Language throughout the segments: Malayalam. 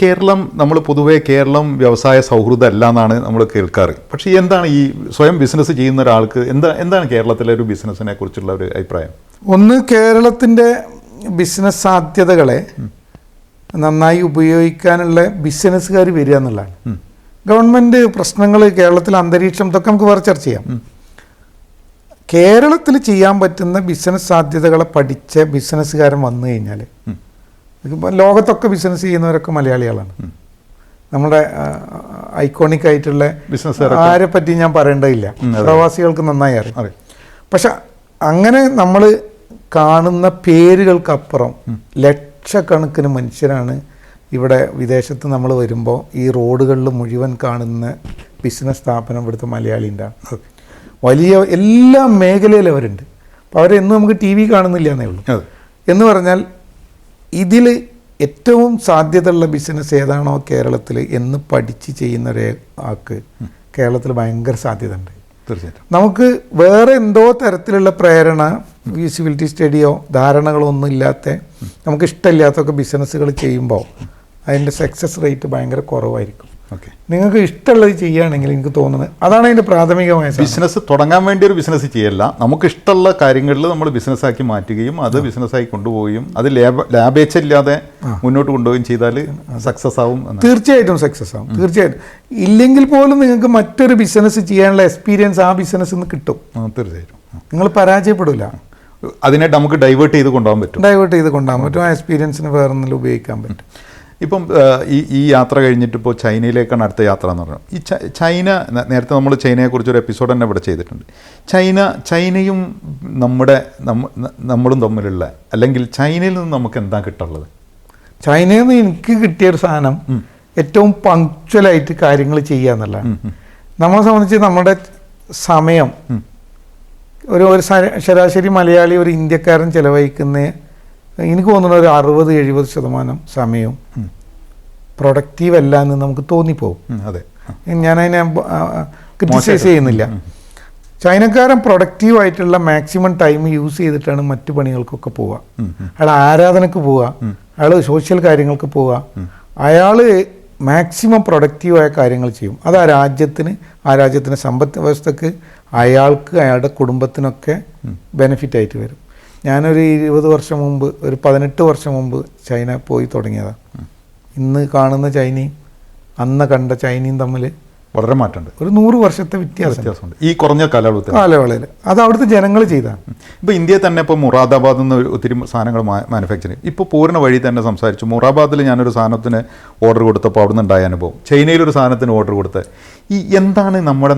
കേരളം നമ്മൾ പൊതുവേ കേരളം വ്യവസായ സൗഹൃദമല്ല എന്നാണ് നമ്മൾ കേൾക്കാറ്. പക്ഷേ എന്താണ് ഈ സ്വയം ബിസിനസ് ചെയ്യുന്ന ഒരാൾക്ക് എന്താണ് കേരളത്തിലെ ഒരു ബിസിനസ്സിനെ കുറിച്ചുള്ള ഒരു അഭിപ്രായം? ഒന്ന്, കേരളത്തിൻ്റെ ബിസിനസ് സാധ്യതകളെ നന്നായി ഉപയോഗിക്കാനുള്ള ബിസിനസ്സുകാർ വരിക എന്നുള്ളതാണ്. ഗവൺമെൻറ് പ്രശ്നങ്ങൾ, കേരളത്തിലെ അന്തരീക്ഷം, ഇതൊക്കെ നമുക്ക് വേറെ ചർച്ച ചെയ്യാം. കേരളത്തിൽ ചെയ്യാൻ പറ്റുന്ന ബിസിനസ് സാധ്യതകളെ പഠിച്ച ബിസിനസ്സുകാരൻ വന്നു കഴിഞ്ഞാൽ, ലോകത്തൊക്കെ ബിസിനസ് ചെയ്യുന്നവരൊക്കെ മലയാളികളാണ്. നമ്മുടെ ഐക്കോണിക് ആയിട്ടുള്ള ബിസിനസ് ആരെ പറ്റി ഞാൻ പറയേണ്ടതില്ല, പ്രവാസികൾക്ക് നന്നായി അറിയാം. പക്ഷെ അങ്ങനെ നമ്മൾ കാണുന്ന പേരുകൾക്കപ്പുറം ലക്ഷക്കണക്കിന് മനുഷ്യരാണ് ഇവിടെ വിദേശത്ത് നമ്മൾ വരുമ്പോൾ ഈ റോഡുകളിൽ മുഴുവൻ കാണുന്ന ബിസിനസ് സ്ഥാപനം ഇവിടുത്തെ മലയാളിൻ്റെ വലിയ എല്ലാ മേഖലയിലും അവരുണ്ട്. അപ്പോൾ അവരെന്നും നമുക്ക് ടി വി കാണുന്നില്ല എന്നേ ഉള്ളൂ. എന്ന് പറഞ്ഞാൽ ഇതിൽ ഏറ്റവും സാധ്യതയുള്ള ബിസിനസ് ഏതാണോ കേരളത്തിൽ എന്ന് പഠിച്ച് ചെയ്യുന്ന ഒരാൾക്ക് കേരളത്തിൽ ഭയങ്കര സാധ്യത ഉണ്ട്. തീർച്ചയായിട്ടും നമുക്ക് വേറെ എന്തോ തരത്തിലുള്ള പ്രേരണ, ഫീസിബിലിറ്റി സ്റ്റഡിയോ ധാരണകളോ ഒന്നും ഇല്ലാത്ത, നമുക്ക് ഇഷ്ടമില്ലാത്തൊക്കെ ബിസിനസ്സുകൾ ചെയ്യുമ്പോൾ അതിൻ്റെ സക്സസ് റേറ്റ് ഭയങ്കര കുറവായിരിക്കും. ഓക്കെ, നിങ്ങൾക്ക് ഇഷ്ടമുള്ളത് ചെയ്യുകയാണെങ്കിൽ എനിക്ക് തോന്നുന്നത് അതാണ് അതിൻ്റെ പ്രാഥമികമായ ബിസിനസ് തുടങ്ങാൻ വേണ്ടി ഒരു ബിസിനസ് ചെയ്യല്ല, നമുക്ക് ഇഷ്ടമുള്ള കാര്യങ്ങളിൽ നമ്മൾ ബിസിനസ്സാക്കി മാറ്റുകയും അത് ബിസിനസ്സായി കൊണ്ടുപോവുകയും അത് ലാഭേച്ഛയില്ലാതെ മുന്നോട്ട് കൊണ്ടുപോവുകയും ചെയ്താൽ സക്സസ് ആവും. തീർച്ചയായിട്ടും സക്സസ് ആവും, തീർച്ചയായിട്ടും. ഇല്ലെങ്കിൽ പോലും നിങ്ങൾക്ക് മറ്റൊരു ബിസിനസ് ചെയ്യാനുള്ള എക്സ്പീരിയൻസ് ആ ബിസിനസ്സിൽ നിന്ന് കിട്ടും. തീർച്ചയായിട്ടും നിങ്ങൾ പരാജയപ്പെടില്ല. അതിനെ നമുക്ക് ഡൈവേർട്ട് ചെയ്ത് കൊണ്ടുപോകാൻ പറ്റും. ആ എക്സ്പീരിയൻസിന് വേറെ ഒന്നിലും ഉപയോഗിക്കാൻ പറ്റും. ഇപ്പം ഈ യാത്ര കഴിഞ്ഞിട്ട് ഇപ്പോൾ ചൈനയിലേക്കാണ് അടുത്ത യാത്ര എന്ന് പറഞ്ഞത്. ഈ ചൈന, നേരത്തെ നമ്മൾ ചൈനയെക്കുറിച്ചൊരു എപ്പിസോഡ് തന്നെ ഇവിടെ ചെയ്തിട്ടുണ്ട്. ചൈനയും നമ്മളും തമ്മിലുള്ള, അല്ലെങ്കിൽ ചൈനയിൽ നിന്ന് നമുക്ക് എന്താ കിട്ടുള്ളത്? ചൈനയിൽ നിന്ന് എനിക്ക് കിട്ടിയൊരു സാധനം ഏറ്റവും പങ്ക്ച്വലായിട്ട് കാര്യങ്ങൾ ചെയ്യുക എന്നുള്ളതാണ്. നമ്മളെ സംബന്ധിച്ച് നമ്മുടെ സമയം ഒരു ശരാശരി മലയാളി, ഒരു ഇന്ത്യക്കാരൻ ചിലവഴിക്കുന്ന എനിക്ക് തോന്നുന്ന ഒരു 60-70% സമയവും പ്രൊഡക്റ്റീവ് അല്ല എന്ന് നമുക്ക് തോന്നിപ്പോവും. അതെ, ഞാനതിനെ ക്രിറ്റിസൈസ് ചെയ്യുന്നില്ല. ചൈനക്കാരൻ പ്രൊഡക്റ്റീവായിട്ടുള്ള മാക്സിമം ടൈം യൂസ് ചെയ്തിട്ടാണ് മറ്റു പണികൾക്കൊക്കെ പോവുക. അയാൾ ആരാധനക്ക് പോവുക, അയാൾ സോഷ്യൽ കാര്യങ്ങൾക്ക് പോവുക, അയാൾ മാക്സിമം പ്രൊഡക്റ്റീവായ കാര്യങ്ങൾ ചെയ്യും. അത് ആ രാജ്യത്തിന് സമ്പദ് വ്യവസ്ഥക്ക്, അയാൾക്ക്, അയാളുടെ കുടുംബത്തിനൊക്കെ ബെനിഫിറ്റായിട്ട് വരും. ഞാനൊരു 20 വർഷം മുമ്പ്, ഒരു 18 വർഷം മുമ്പ് ചൈന പോയി തുടങ്ങിയതാണ്. ഇന്ന് കാണുന്ന ചൈനയും അന്ന് കണ്ട ചൈനയും തമ്മിൽ വളരെ മാറ്റമുണ്ട്. ഒരു 100 വർഷത്തെ വ്യത്യാസമുണ്ട് ഈ കുറഞ്ഞ കാലയളവിൽ. അത് അവിടുത്തെ ജനങ്ങൾ ചെയ്താണ്. ഇപ്പോൾ ഇന്ത്യയിൽ തന്നെ ഇപ്പോൾ മുറാദാബാദിൽ നിന്ന് ഒത്തിരി സാധനങ്ങൾ മാനുഫാക്ചർ ചെയ്യും. ഇപ്പോൾ പോരുന്ന വഴി തന്നെ സംസാരിച്ചു. മുറാദാബാദിൽ ഞാനൊരു സാധനത്തിന് ഓർഡർ കൊടുത്തപ്പോൾ അവിടെ നിന്നുണ്ടായ അനുഭവം, ചൈനയിലൊരു സാധനത്തിന് ഓർഡർ കൊടുത്ത്, എന്താണ് നമ്മുടെ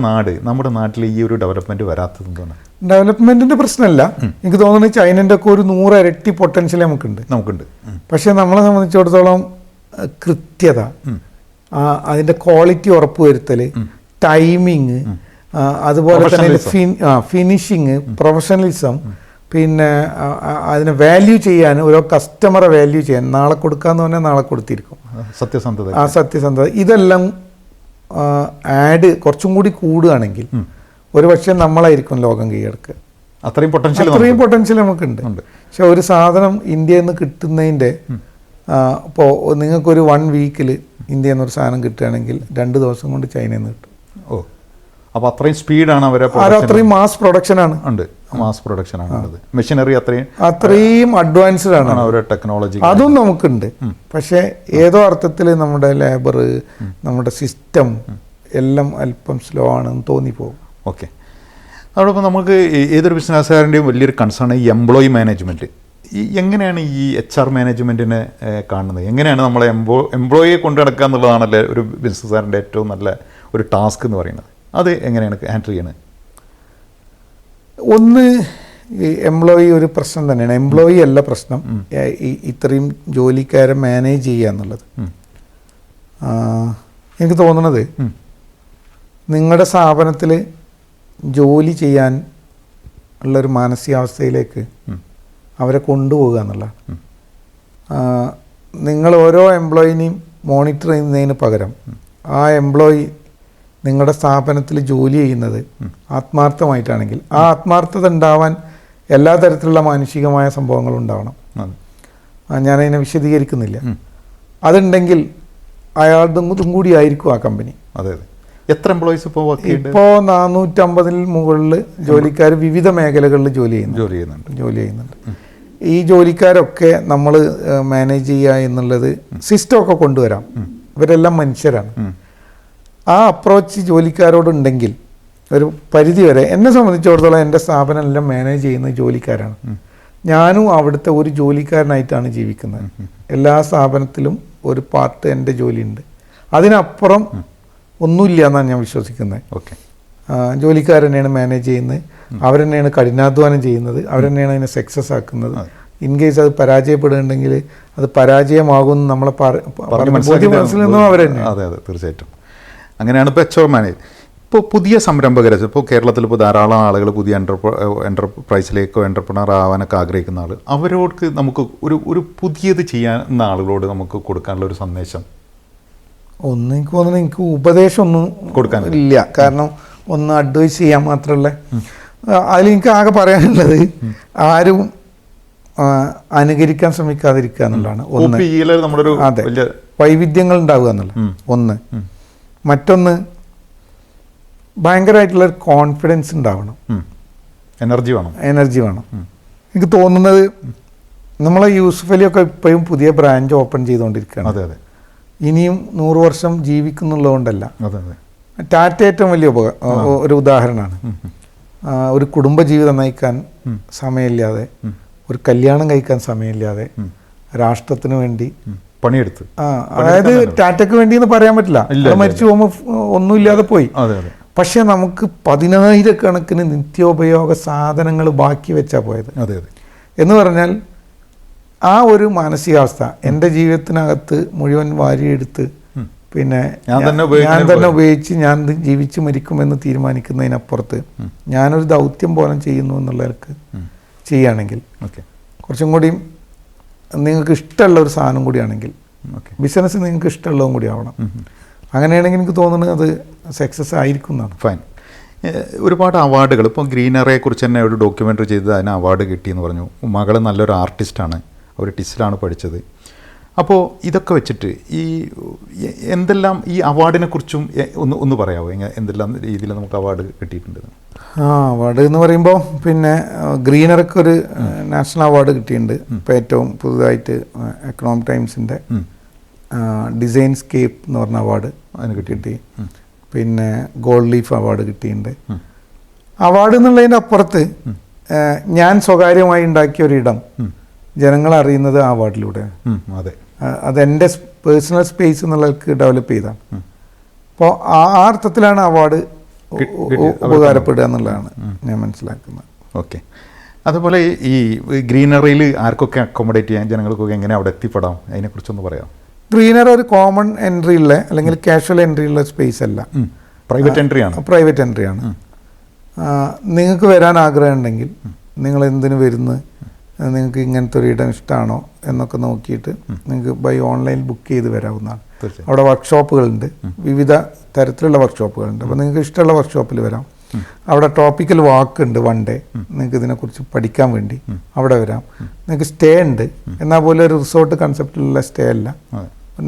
നാട്ടിൽ ഈ ഒരു ഡെവലപ്മെൻറ്റ് വരാത്തത്? എന്താണ് ഡെവലപ്മെൻറ്റിൻ്റെ പ്രശ്നമല്ല, എനിക്ക് തോന്നുന്നത് ചൈനൻ്റെ ഒക്കെ ഒരു 100 ഇരട്ടി പൊട്ടൻഷ്യൽ നമുക്കുണ്ട്. പക്ഷേ നമ്മളെ സംബന്ധിച്ചിടത്തോളം കൃത്യത, അതിൻ്റെ ക്വാളിറ്റി ഉറപ്പുവരുത്തൽ, ടൈമിങ്, അതുപോലെ തന്നെ ഫിനിഷിങ്, പ്രൊഫഷണലിസം, പിന്നെ അതിനെ വാല്യൂ ചെയ്യാൻ, ഓരോ കസ്റ്റമറെ വാല്യൂ ചെയ്യാൻ, നാളെ കൊടുക്കാന്ന് പറഞ്ഞാൽ നാളെ കൊടുത്തിരിക്കും, സത്യസന്ധത, ഇതെല്ലാം ആഡ് കുറച്ചും കൂടി കൂടുകയാണെങ്കിൽ ഒരു പക്ഷേ നമ്മളായിരിക്കും ലോകം കീഴടക്കുക. അത്രയും പൊട്ടൻഷ്യൽ നമുക്കുണ്ട്. പക്ഷെ ഒരു സാധനം ഇന്ത്യയിൽ നിന്ന് കിട്ടുന്നതിൻ്റെ, ഇപ്പോൾ നിങ്ങൾക്കൊരു 1 വീക്കിൽ ഇന്ത്യയിൽ നിന്നൊരു സാധനം കിട്ടുകയാണെങ്കിൽ 2 ദിവസം കൊണ്ട് ചൈനയിൽ നിന്ന് കിട്ടും. അപ്പോൾ അത്രയും സ്പീഡാണ് അത്രയും മാസ് പ്രൊഡക്ഷനാണ്. മെഷീനറി അത്രയും അഡ്വാൻസ്ഡ് ആണ് അവരുടെ ടെക്നോളജി. അതും നമുക്കുണ്ട്. പക്ഷേ ഏതോ അർത്ഥത്തിൽ നമ്മുടെ ലേബർ, നമ്മുടെ സിസ്റ്റം എല്ലാം അല്പം സ്ലോ ആണെന്ന് തോന്നിപ്പോകും. ഓക്കെ, അതോടൊപ്പം നമുക്ക് ഏതൊരു ബിസിനസ്സുകാരൻ്റെയും വലിയൊരു കൺസേൺ ഈ എംപ്ലോയി മാനേജ്മെൻറ്റ്. എങ്ങനെയാണ് ഈ HR മാനേജ്മെൻറ്റിനെ കാണുന്നത്? എങ്ങനെയാണ് നമ്മളെ എംപ്ലോയിയെ കൊണ്ടു നടക്കുക എന്നുള്ളതാണല്ലേ ഒരു ബിസിനസ്സുകാരൻ്റെ ഏറ്റവും നല്ല ഒരു ടാസ്ക് എന്ന് പറയുന്നത്. അത് എങ്ങനെയാണ് ഹാൻഡിൽ ചെയ്യുന്നത്? ഒന്ന്, ഈ എംപ്ലോയി ഒരു പ്രശ്നം തന്നെയാണ്. എംപ്ലോയി അല്ല പ്രശ്നം, ഇത്രയും ജോലിക്കാരെ മാനേജ് ചെയ്യുക എന്നുള്ളത്. എനിക്ക് തോന്നുന്നത് നിങ്ങളുടെ സ്ഥാപനത്തിൽ ജോലി ചെയ്യാൻ ഉള്ളൊരു മാനസികാവസ്ഥയിലേക്ക് അവരെ കൊണ്ടുപോകുക എന്നുള്ള, നിങ്ങൾ ഓരോ എംപ്ലോയിനെയും മോണിറ്റർ ചെയ്യുന്നതിന് പകരം ആ എംപ്ലോയി നിങ്ങളുടെ സ്ഥാപനത്തിൽ ജോലി ചെയ്യുന്നത് ആത്മാർത്ഥമായിട്ടാണെങ്കിൽ, ആ ആത്മാർത്ഥത ഉണ്ടാവാൻ എല്ലാ തരത്തിലുള്ള മാനുഷികമായ സംഭവങ്ങളും ഉണ്ടാവണം. ഞാനതിനെ വിശദീകരിക്കുന്നില്ല. അതുണ്ടെങ്കിൽ അയാളുടെ ഇതും കൂടി ആയിരിക്കും ആ കമ്പനി. അതെ അതെ. എത്ര എംപ്ലോയീസ് ഇപ്പോൾ വർക്ക് ചെയ്യുന്നുണ്ട്? ഇപ്പോൾ 450 മുകളിൽ ജോലിക്കാർ വിവിധ മേഖലകളിൽ ജോലി ചെയ്യുന്നുണ്ട്. ഈ ജോലിക്കാരൊക്കെ നമ്മൾ മാനേജ് ചെയ്യുക എന്നുള്ളത് സിസ്റ്റമൊക്കെ കൊണ്ടുവരാം. ഇവരെല്ലാം മനുഷ്യരാണ്. ആ അപ്രോച്ച് ജോലിക്കാരോടുണ്ടെങ്കിൽ ഒരു പരിധി വരെ, എന്നെ സംബന്ധിച്ചിടത്തോളം എൻ്റെ സ്ഥാപനം എല്ലാം മാനേജ് ചെയ്യുന്ന ജോലിക്കാരാണ്. ഞാനും അവിടുത്തെ ഒരു ജോലിക്കാരനായിട്ടാണ് ജീവിക്കുന്നത്. എല്ലാ സ്ഥാപനത്തിലും ഒരു പാർട്ട് എൻ്റെ ജോലിയുണ്ട്. അതിനപ്പുറം ഒന്നുമില്ല എന്നാണ് ഞാൻ വിശ്വസിക്കുന്നത്. ഓക്കെ. ജോലിക്കാർ തന്നെയാണ് മാനേജ് ചെയ്യുന്നത്, അവർ തന്നെയാണ് കഠിനാധ്വാനം ചെയ്യുന്നത്, അവർ തന്നെയാണ് അതിനെ സക്സസ് ആക്കുന്നത്. ഇൻ കേസ് അത് പരാജയപ്പെടുന്നുണ്ടെങ്കിൽ അത് പരാജയമാകുമെന്ന് നമ്മളെ മനസ്സിലെന്നും അവർ തന്നെ. അതെ അതെ, തീർച്ചയായിട്ടും അങ്ങനെയാണ് ഇപ്പോൾ എച്ച് ആർ മാനേജ്. ഇപ്പോൾ പുതിയ സംരംഭകർ, ഇപ്പോൾ കേരളത്തിൽ ഇപ്പോൾ ധാരാളം ആളുകൾ പുതിയ എൻ്റർപ്രൈസിലേക്കോ എൻ്റർപ്രണർ ആവാനൊക്കെ ആഗ്രഹിക്കുന്ന ആൾ, അവരോട് നമുക്ക് ഒരു പുതിയത് ചെയ്യാവുന്ന ആളുകളോട് നമുക്ക് കൊടുക്കാനുള്ള ഒരു സന്ദേശം? എനിക്ക് തോന്നുന്നു എനിക്ക് ഉപദേശമൊന്നും കൊടുക്കാനില്ല. കാരണം ഒന്ന് അഡ്വൈസ് ചെയ്യാൻ മാത്രമല്ല. അതിലെനിക്ക് ആകെ പറയാനുള്ളത് ആരും അനുകരിക്കാൻ ശ്രമിക്കാതിരിക്കുക എന്നുള്ളതാണ്. അതെ, വൈവിധ്യങ്ങൾ ഉണ്ടാവുക എന്നുള്ളത് ഒന്ന്. മറ്റൊന്ന്, ഭയങ്കരമായിട്ടുള്ളൊരു കോൺഫിഡൻസ് ഉണ്ടാവണം, എനർജി വേണം. എനിക്ക് തോന്നുന്നത് നമ്മളെ യൂസുഫ് അലിയൊക്കെ ഇപ്പോഴും പുതിയ ബ്രാഞ്ച് ഓപ്പൺ ചെയ്തുകൊണ്ടിരിക്കുകയാണ്. അതെ അതെ. ഇനിയും 100 വർഷം ജീവിക്കുന്നുള്ളതുകൊണ്ടല്ല. ടാറ്റ ഏറ്റവും വലിയ ഒരു ഉദാഹരണമാണ്. ഒരു കുടുംബജീവിതം നയിക്കാൻ സമയമില്ലാതെ, ഒരു കല്യാണം കഴിക്കാൻ സമയമില്ലാതെ, രാഷ്ട്രത്തിന് വേണ്ടി പണിയെടുത്ത്, അതായത് ടാറ്റയ്ക്ക് വേണ്ടി എന്ന് പറയാൻ പറ്റില്ല, മരിച്ചു പോകുമ്പോൾ ഒന്നുമില്ലാതെ പോയി. പക്ഷെ നമുക്ക് 10,000 നിത്യോപയോഗ സാധനങ്ങൾ ബാക്കി വെച്ചാ പോയത്. എന്ന് പറഞ്ഞാൽ ആ ഒരു മാനസികാവസ്ഥ എൻ്റെ ജീവിതത്തിനകത്ത് മുഴുവൻ വാരിയെടുത്ത് പിന്നെ ഞാൻ തന്നെ ഉപയോഗിച്ച് ഞാൻ ജീവിച്ച് മരിക്കുമെന്ന് തീരുമാനിക്കുന്നതിനപ്പുറത്ത് ഞാനൊരു ദൗത്യം പോലെ ചെയ്യുന്നു എന്നുള്ളവർക്ക് ചെയ്യുകയാണെങ്കിൽ, കുറച്ചും കൂടിയും നിങ്ങൾക്ക് ഇഷ്ടമുള്ള ഒരു സാധനം കൂടിയാണെങ്കിൽ, ബിസിനസ് നിങ്ങൾക്ക് ഇഷ്ടമുള്ളതും കൂടി ആവണം. അങ്ങനെയാണെങ്കിൽ എനിക്ക് തോന്നുന്നത് അത് സക്സസ് ആയിരിക്കും എന്നാണ്. ഫൈൻ. ഒരുപാട് അവാർഡുകൾ, ഇപ്പോൾ ഗ്രീനറിയെ കുറിച്ച് തന്നെ ഒരു ഡോക്യുമെൻ്ററി ചെയ്ത് അതിന് അവാർഡ് കിട്ടിയെന്ന് പറഞ്ഞു. മകൾ നല്ലൊരു ആർട്ടിസ്റ്റാണ്, അവർ ടിസ്റ്റിലാണ് പഠിച്ചത്. അപ്പോൾ ഇതൊക്കെ വെച്ചിട്ട് ഈ എന്തെല്ലാം ഈ അവാർഡിനെ കുറിച്ചും ഒന്ന് പറയാമോ? എന്തെല്ലാം രീതിയിൽ നമുക്ക് അവാർഡ് കിട്ടിയിട്ടുണ്ട്? അവാർഡ് എന്ന് പറയുമ്പോൾ പിന്നെ ഗ്രീനറിക്ക് ഒരു നാഷണൽ അവാർഡ് കിട്ടിയിട്ടുണ്ട്. ഇപ്പോൾ ഏറ്റവും പുതുതായിട്ട് എക്കണോമിക് ടൈംസിൻ്റെ ഡിസൈൻ സ്കേപ്പ് എന്ന് പറഞ്ഞ അവാർഡ് അതിന് കിട്ടി. പിന്നെ ഗോൾഡ് ലീഫ് അവാർഡ് കിട്ടിയിട്ടുണ്ട്. അവാർഡ് എന്നുള്ളതിൻ്റെ അപ്പുറത്ത് ഞാൻ സ്വകാര്യമായി ഉണ്ടാക്കിയ ഒരിടം ജനങ്ങൾ അറിയുന്നത് ആ അവാർഡിലൂടെയാണ്. അതെൻ്റെ പേഴ്സണൽ സ്പേസ് എന്നുള്ളവർക്ക് ഡെവലപ്പ് ചെയ്താണ്. അപ്പോൾ ആ അർത്ഥത്തിലാണ് അവാർഡ് ഉപകാരപ്പെടുക എന്നുള്ളതാണ് ഞാൻ മനസ്സിലാക്കുന്നത്. ഓക്കെ. അതുപോലെ ഈ ഗ്രീനറിയിൽ ആർക്കൊക്കെ അക്കോമഡേറ്റ് ചെയ്യാൻ, ജനങ്ങൾക്കൊക്കെ എങ്ങനെ അവിടെ എത്തിപ്പെടാം, അതിനെക്കുറിച്ചൊന്ന് പറയാം. ഗ്രീനറി ഒരു കോമൺ എൻട്രി ഉള്ള അല്ലെങ്കിൽ കാഷ്വൽ എൻട്രി ഉള്ള സ്പേസ് അല്ല, പ്രൈവറ്റ് എൻട്രി ആണ്. നിങ്ങൾക്ക് വരാൻ ആഗ്രഹം ഉണ്ടെങ്കിൽ നിങ്ങൾ എന്തിനു വരുന്നു, നിങ്ങൾക്ക് ഇങ്ങനത്തെ ഒരു ഇടം ഇഷ്ടമാണോ എന്നൊക്കെ നോക്കിയിട്ട് നിങ്ങൾക്ക് ബൈ ഓൺലൈൻ ബുക്ക് ചെയ്ത് വരാവുന്നതാണ്. അവിടെ വർക്ക്ഷോപ്പുകളുണ്ട്, വിവിധ തരത്തിലുള്ള വർക്ക്ഷോപ്പുകളുണ്ട്. അപ്പോൾ നിങ്ങൾക്ക് ഇഷ്ടമുള്ള വർക്ക്ഷോപ്പിൽ വരാം. അവിടെ ടോപ്പിക്കൽ വാക്ക് ഉണ്ട്, 1 ഡേ നിങ്ങൾക്ക് ഇതിനെക്കുറിച്ച് പഠിക്കാൻ വേണ്ടി അവിടെ വരാം. നിങ്ങൾക്ക് സ്റ്റേ ഉണ്ട്, എന്നാൽ പോലെ ഒരു റിസോർട്ട് കൺസെപ്റ്റിലുള്ള സ്റ്റേ അല്ല,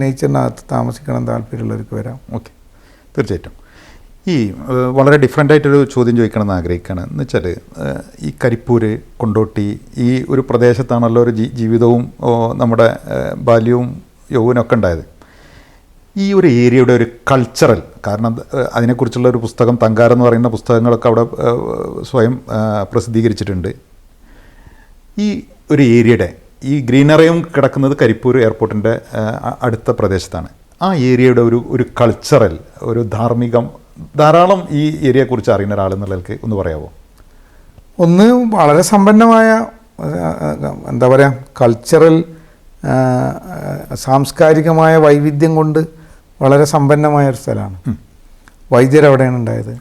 നേച്ചറിനകത്ത് താമസിക്കണം താല്പര്യമുള്ളവർക്ക് വരാം. ഓക്കെ, തീർച്ചയായിട്ടും. ഈ വളരെ ഡിഫറെൻ്റ് ആയിട്ടൊരു ചോദ്യം ചോദിക്കണമെന്ന് ആഗ്രഹിക്കുകയാണ്. എന്ന് വെച്ചാൽ ഈ കരിപ്പൂര്, കൊണ്ടോട്ടി ഈ ഒരു പ്രദേശത്താണല്ലോ ഒരു ജീവിതവും നമ്മുടെ ബാല്യവും യൗവനമൊക്കെ ഉണ്ടായത്. ഈ ഒരു ഏരിയയുടെ ഒരു കൾച്ചറൽ, കാരണം അതിനെക്കുറിച്ചുള്ള ഒരു പുസ്തകം തങ്കാരം എന്ന് പറയുന്ന പുസ്തകങ്ങളൊക്കെ അവിടെ സ്വയം പ്രസിദ്ധീകരിച്ചിട്ടുണ്ട്. ഈ ഒരു ഏരിയയുടെ, ഈ ഗ്രീനറിയും കിടക്കുന്നത് കരിപ്പൂർ എയർപോർട്ടിൻ്റെ അടുത്ത പ്രദേശത്താണ്. ആ ഏരിയയുടെ ഒരു കൾച്ചറൽ, ഒരു ധാർമ്മികം, ധാരാളം ഈ ഏരിയയെക്കുറിച്ച് അറിയുന്ന ഒരാളെന്നുള്ളവർക്ക് ഒന്ന് പറയാമോ? ഒന്ന്, വളരെ സമ്പന്നമായ എന്താ പറയുക, കൾച്ചറൽ സാംസ്കാരികമായ വൈവിധ്യം കൊണ്ട് വളരെ സമ്പന്നമായ ഒരു സ്ഥലമാണ്. വൈദ്യർ അവിടെയാണ് ഉണ്ടായത്.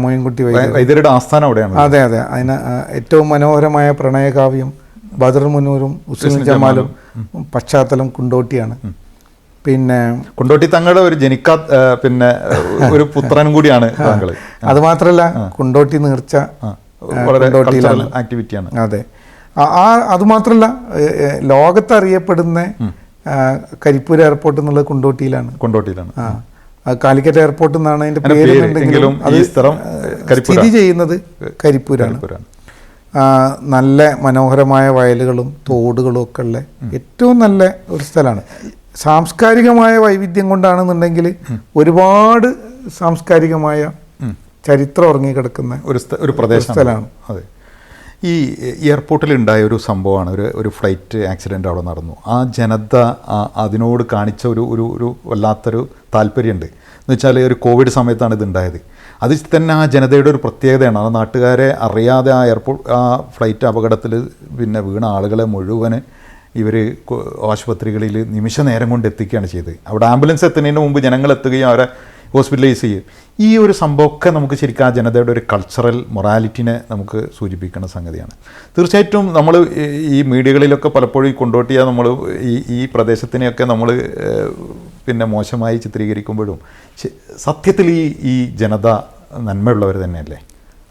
മോയിൻകുട്ടി വൈദ്യരുടെ ആസ്ഥാനം അവിടെയാണ്. അതെ അതെ. അതിന് ഏറ്റവും മനോഹരമായ പ്രണയകാവ്യം ബദർ മുനൂറും ഉസ്മാൻ ജമാലും പശ്ചാത്തലം കുണ്ടോട്ടിയാണ്. പിന്നെ കുണ്ടോട്ടി തങ്ങളുടെ ഒരു പിന്നെ ഒരു പുത്രനും കൂടിയാണ് താങ്കൾ. അതുമാത്രമല്ല, കുണ്ടോട്ടി നേർച്ച ആക്ടിവിറ്റിയാണ്. അതെ. അതുമാത്രമല്ല, ലോകത്തറിയപ്പെടുന്ന കരിപ്പൂർ എയർപോർട്ട് എന്നുള്ളത് കൊണ്ടോട്ടിയിലാണ്. കാലിക്കറ്റ് എയർപോർട്ട് എന്നാണ് അതിൻ്റെ പേരെന്നുണ്ടെങ്കിലും അത് സ്ഥിതി ചെയ്യുന്നത് കരിപ്പൂരാണ്. നല്ല മനോഹരമായ വയലുകളും തോടുകളും ഒക്കെ ഉള്ള ഏറ്റവും നല്ല ഒരു സ്ഥലമാണ്. സാംസ്കാരികമായ വൈവിധ്യം കൊണ്ടാണെന്നുണ്ടെങ്കിൽ ഒരുപാട് സാംസ്കാരികമായ ചരിത്രം ഉറങ്ങിക്കിടക്കുന്ന ഒരു സ്ഥലമാണ്. അതെ. ഈ എയർപോർട്ടിൽ ഉണ്ടായ ഒരു സംഭവമാണ്, ഒരു ഫ്ലൈറ്റ് ആക്സിഡൻ്റ് അവിടെ നടന്നു. ആ ജനത അതിനോട് കാണിച്ച ഒരു വല്ലാത്തൊരു താല്പര്യമുണ്ട്. എന്ന് വെച്ചാൽ ഒരു കോവിഡ് സമയത്താണ് ഇതുണ്ടായത്. അത് തന്നെ ആ ജനതയുടെ ഒരു പ്രത്യേകതയാണ്. ആ നാട്ടുകാരെ അറിയാതെ ആ ഫ്ലൈറ്റ് അപകടത്തിൽ പിന്നെ വീണ ആളുകളെ മുഴുവൻ ഇവർ ആശുപത്രികളിൽ നിമിഷ നേരം കൊണ്ട് എത്തിക്കുകയാണ് ചെയ്തത്. അവിടെ ആംബുലൻസ് എത്തുന്നതിന് മുമ്പ് ജനങ്ങൾ എത്തുകയും അവരെ ഹോസ്പിറ്റലൈസ് ചെയ്യും. ഈ ഒരു സംഭവമൊക്കെ നമുക്ക് ശരിക്കും ആ ജനതയുടെ ഒരു കൾച്ചറൽ മൊറാലിറ്റിനെ നമുക്ക് സൂചിപ്പിക്കുന്ന സംഗതിയാണ്. തീർച്ചയായിട്ടും നമ്മൾ ഈ മീഡിയകളിലൊക്കെ പലപ്പോഴും കൊണ്ടോട്ടിയ നമ്മൾ ഈ പ്രദേശത്തിനെയൊക്കെ നമ്മൾ പിന്നെ മോശമായി ചിത്രീകരിക്കുമ്പോഴും സത്യത്തിൽ ഈ ജനത നന്മയുള്ളവർ തന്നെയല്ലേ?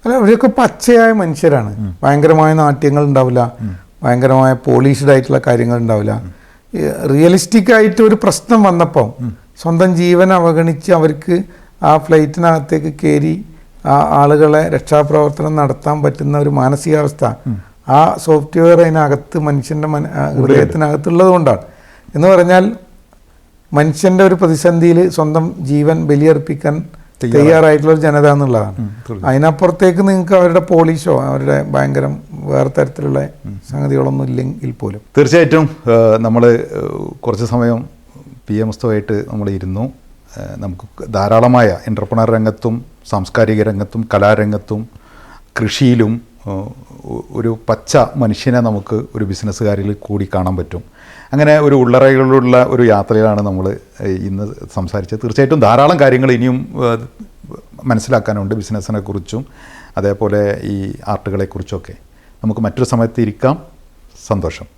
അല്ല, അവരൊക്കെ പച്ചയായ മനുഷ്യരാണ്. ഭയങ്കരമായ നാട്യങ്ങൾ ഉണ്ടാവില്ല, ഭയങ്കരമായ പോളിഷ്ഡ് ആയിട്ടുള്ള കാര്യങ്ങൾ ഉണ്ടാവില്ല. റിയലിസ്റ്റിക് ആയിട്ട് ഒരു പ്രശ്നം വന്നപ്പോൾ സ്വന്തം ജീവൻ അവഗണിച്ച് അവർക്ക് ആ ഫ്ലൈറ്റിനകത്തേക്ക് കയറി ആ ആളുകളെ രക്ഷാപ്രവർത്തനം നടത്താൻ പറ്റുന്ന ഒരു മാനസികാവസ്ഥ ആ സോഫ്റ്റ്വെയർ അതിനകത്ത് മനുഷ്യൻ്റെ ഹൃദയത്തിനകത്തുള്ളത് കൊണ്ടാണ്. എന്ന് പറഞ്ഞാൽ മനുഷ്യൻ്റെ ഒരു പ്രതിസന്ധിയിൽ സ്വന്തം ജീവൻ ബലിയർപ്പിക്കാൻ തയ്യാറായിട്ടുള്ള ഒരു ജനത എന്നുള്ളതാണ്. അതിനപ്പുറത്തേക്ക് നിങ്ങൾക്ക് അവരുടെ പോളിഷോ അവരുടെ ഭയങ്കര വേറെ തരത്തിലുള്ള സംഗതികളൊന്നും ഇല്ലെങ്കിൽ പോലും. തീർച്ചയായിട്ടും നമ്മൾ കുറച്ച് സമയം PM മുസ്തഫയായിട്ട് നമ്മൾ ഇരുന്നു. നമുക്ക് ധാരാളമായ എൻ്റർപ്രണർ രംഗത്തും സാംസ്കാരിക രംഗത്തും കലാരംഗത്തും കൃഷിയിലും ഒരു പച്ച മനുഷ്യനെ നമുക്ക് ഒരു ബിസിനസ്സുകാരിൽ കൂടി കാണാൻ പറ്റും. അങ്ങനെ ഒരു ഉള്ളറയിലുള്ള ഒരു യാത്രയിലാണ് നമ്മൾ ഇന്ന് സംസാരിച്ചത്. തീർച്ചയായിട്ടും ധാരാളം കാര്യങ്ങൾ ഇനിയും മനസ്സിലാക്കാനുണ്ട് ബിസിനസ്സിനെ കുറിച്ചും അതേപോലെ ഈ ആർട്ടുകളെക്കുറിച്ചൊക്കെ. നമുക്ക് മറ്റൊരു സമയത്ത് ഇരിക്കാം. സന്തോഷം.